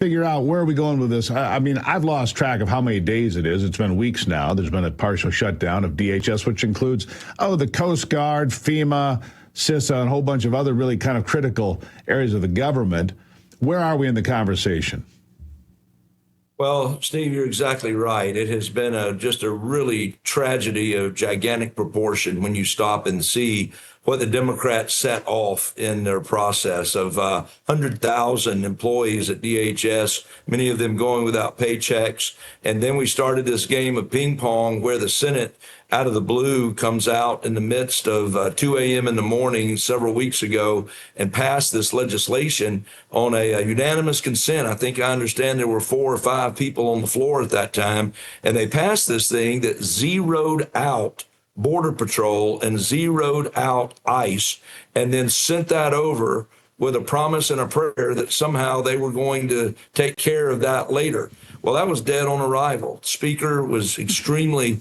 figure out where are we going with this. I mean, I've lost track of how many days it is. It's been weeks now. There's been a partial shutdown of DHS, which includes, the Coast Guard, FEMA, CISA, and a whole bunch of other really kind of critical areas of the government. Where are we in the conversation? Well, Steve, you're exactly right. It has been just a really tragedy of gigantic proportion when you stop and see what the Democrats set off in their process of 100,000 employees at DHS, many of them going without paychecks. And then we started this game of ping pong where the Senate, out of the blue, comes out in the midst of 2 a.m. in the morning several weeks ago and passed this legislation on a unanimous consent. I think I understand there were 4 or 5 people on the floor at that time, and they passed this thing that zeroed out Border Patrol and zeroed out ICE, and then sent that over with a promise and a prayer that somehow they were going to take care of that later. Well, that was dead on arrival. Speaker was extremely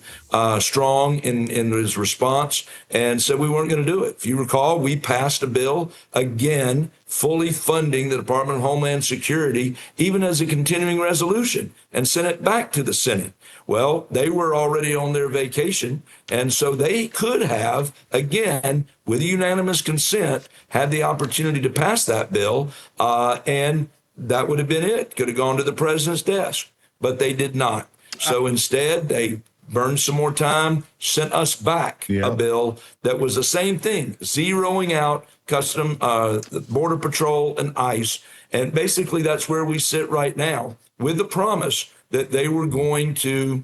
strong in his response and said we weren't going to do it. If you recall, we passed a bill, again, fully funding the Department of Homeland Security, even as a continuing resolution, and sent it back to the Senate. Well, they were already on their vacation, and so they could have, again, with unanimous consent, had the opportunity to pass that bill, and that would have been it. Could have gone to the president's desk, but they did not. So instead, they burned some more time, sent us back a bill that was the same thing, zeroing out the Border Patrol and ICE. And basically, that's where we sit right now, with the promise that they were going to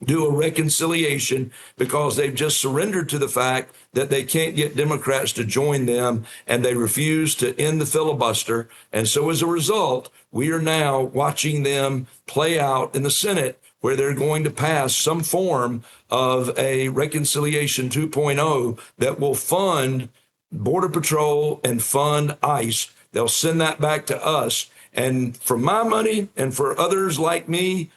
do a reconciliation because they've just surrendered to the fact that they can't get Democrats to join them, and they refuse to end the filibuster. And so as a result, we are now watching them play out in the Senate, where they're going to pass some form of a reconciliation 2.0 that will fund Border Patrol and fund ICE. They'll send that back to us. And for my money and for others like me,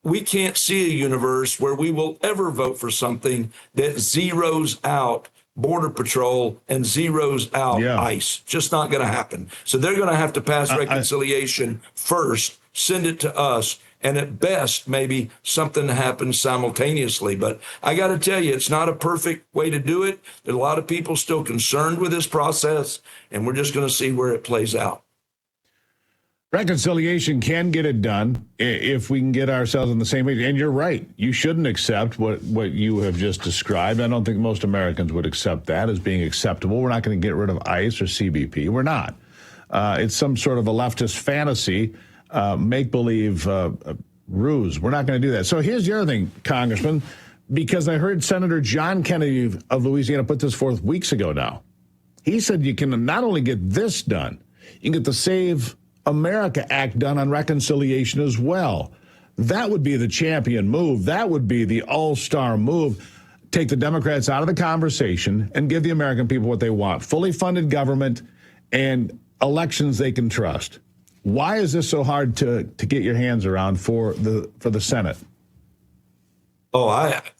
we can't see a universe where we will ever vote for something that zeroes out Border Patrol and zeroes out ICE. Just not going to happen. So they're going to have to pass reconciliation first, send it to us, and at best, maybe something happens simultaneously. But I got to tell you, it's not a perfect way to do it. There's a lot of people still concerned with this process, and we're just going to see where it plays out. Reconciliation can get it done if we can get ourselves on the same page. And you're right. You shouldn't accept what you have just described. I don't think most Americans would accept that as being acceptable. We're not going to get rid of ICE or CBP. We're not. It's some sort of a leftist fantasy, make-believe ruse. We're not going to do that. So here's the other thing, Congressman, because I heard Senator John Kennedy of Louisiana put this forth weeks ago now. He said you can not only get this done, you can get the Save America Act done on reconciliation as well. That would be the champion move. That would be the all-star move. Take the Democrats out of the conversation and give the American people what they want. Fully funded government and elections they can trust. Why is this so hard to get your hands around for the Senate?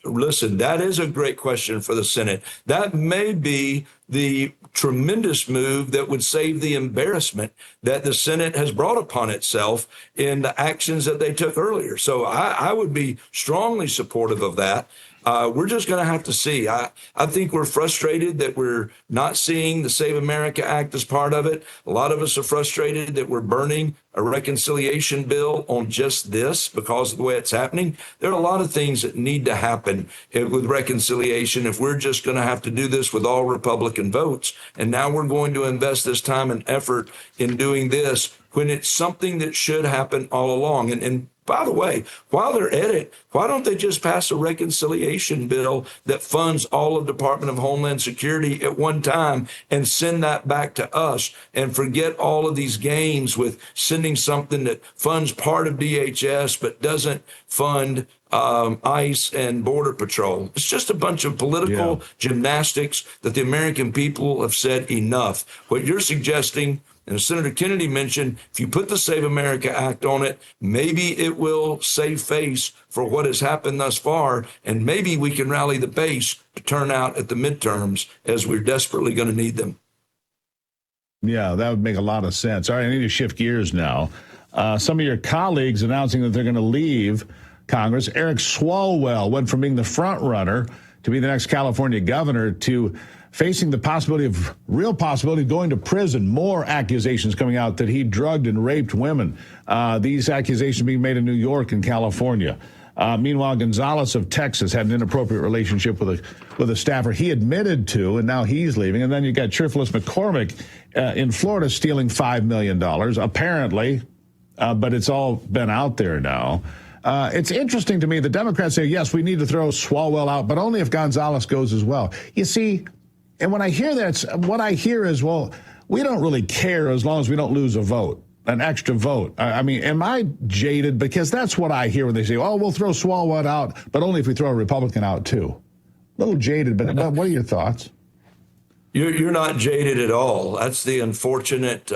Listen, that is a great question for the Senate. That may be the tremendous move that would save the embarrassment that the Senate has brought upon itself in the actions that they took earlier. So I would be strongly supportive of that. We're just going to have to see. I think we're frustrated that we're not seeing the Save America Act as part of it. A lot of us are frustrated that we're burning a reconciliation bill on just this because of the way it's happening. There are a lot of things that need to happen with reconciliation if we're just going to have to do this with all Republican votes. And now we're going to invest this time and effort in doing this when it's something that should happen all along. And by the way, while they're at it, why don't they just pass a reconciliation bill that funds all of the Department of Homeland Security at one time and send that back to us and forget all of these games with sending something that funds part of DHS but doesn't fund ICE and Border Patrol. It's just a bunch of political gymnastics that the American people have said enough. What you're suggesting, and as Senator Kennedy mentioned, if you put the Save America Act on it, maybe it will save face for what has happened thus far, and maybe we can rally the base to turn out at the midterms as we're desperately going to need them. Yeah, that would make a lot of sense. All right, I need to shift gears now. Some of your colleagues announcing that they're going to leave Congress. Eric Swalwell went from being the front runner to be the next California governor to facing the real possibility of going to prison. More accusations coming out that he drugged and raped women. These accusations being made in New York and California. Meanwhile, Gonzalez of Texas had an inappropriate relationship with a staffer he admitted to, and now he's leaving. And then you got Trypholis McCormick in Florida stealing $5 million, apparently, but it's all been out there now. It's interesting to me. The Democrats say, yes, we need to throw Swalwell out, but only if Gonzalez goes as well. You see, and when I hear that, what I hear is, well, we don't really care as long as we don't lose a vote. An extra vote. I mean, am I jaded? Because that's what I hear when they say, oh, we'll throw Swalwell out, but only if we throw a Republican out, too. A little jaded, but what are your thoughts? You're not jaded at all. That's the unfortunate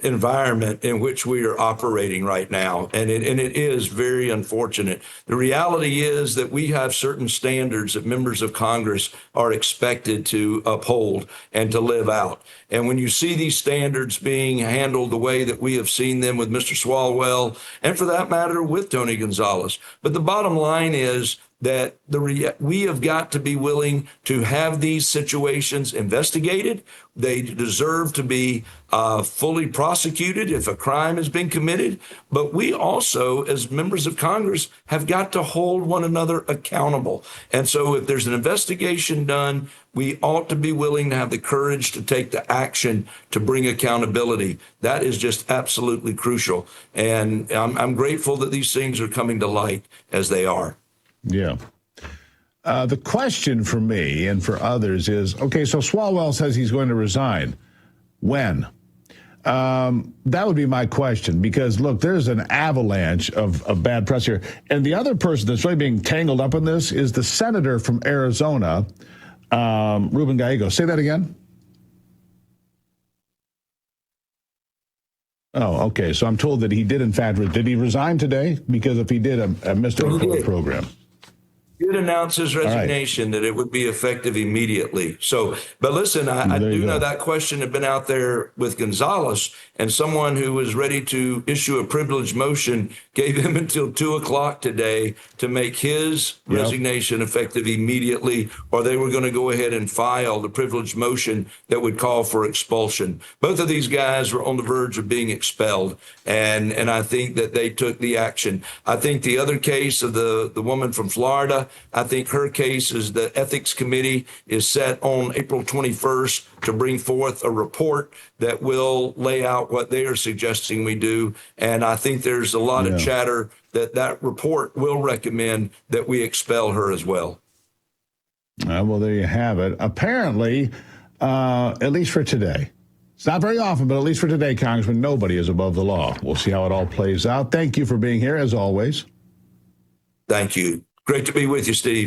environment in which we are operating right now. And it is very unfortunate. The reality is that we have certain standards that members of Congress are expected to uphold and to live out. And when you see these standards being handled the way that we have seen them with Mr. Swalwell, and for that matter, with Tony Gonzalez, but the bottom line is that we have got to be willing to have these situations investigated. They deserve to be fully prosecuted if a crime has been committed. But we also, as members of Congress, have got to hold one another accountable. And so if there's an investigation done, we ought to be willing to have the courage to take the action to bring accountability. That is just absolutely crucial. And I'm grateful that these things are coming to light as they are. Yeah. The question for me and for others is, okay, so Swalwell says he's going to resign. When? That would be my question, because, look, there's an avalanche of bad press here. And the other person that's really being tangled up in this is the senator from Arizona, Ruben Gallegos. Say that again. Oh, okay. So I'm told that he did, in fact, did he resign today? Because if he did, I missed a program. He did announce his resignation, that it would be effective immediately. So, but listen, I do know that question had been out there with Gonzalez, and someone who was ready to issue a privileged motion gave him until 2:00 today to make his resignation effective immediately, or they were going to go ahead and file the privileged motion that would call for expulsion. Both of these guys were on the verge of being expelled, and I think that they took the action. I think the other case of the woman from Florida, I think her case is the ethics committee is set on April 21st to bring forth a report that will lay out what they are suggesting we do. And I think there's a lot of chatter that report will recommend that we expel her as well. Well, there you have it. Apparently, at least for today. It's not very often, but at least for today, Congressman, nobody is above the law. We'll see how it all plays out. Thank you for being here, as always. Thank you. Great to be with you, Steve.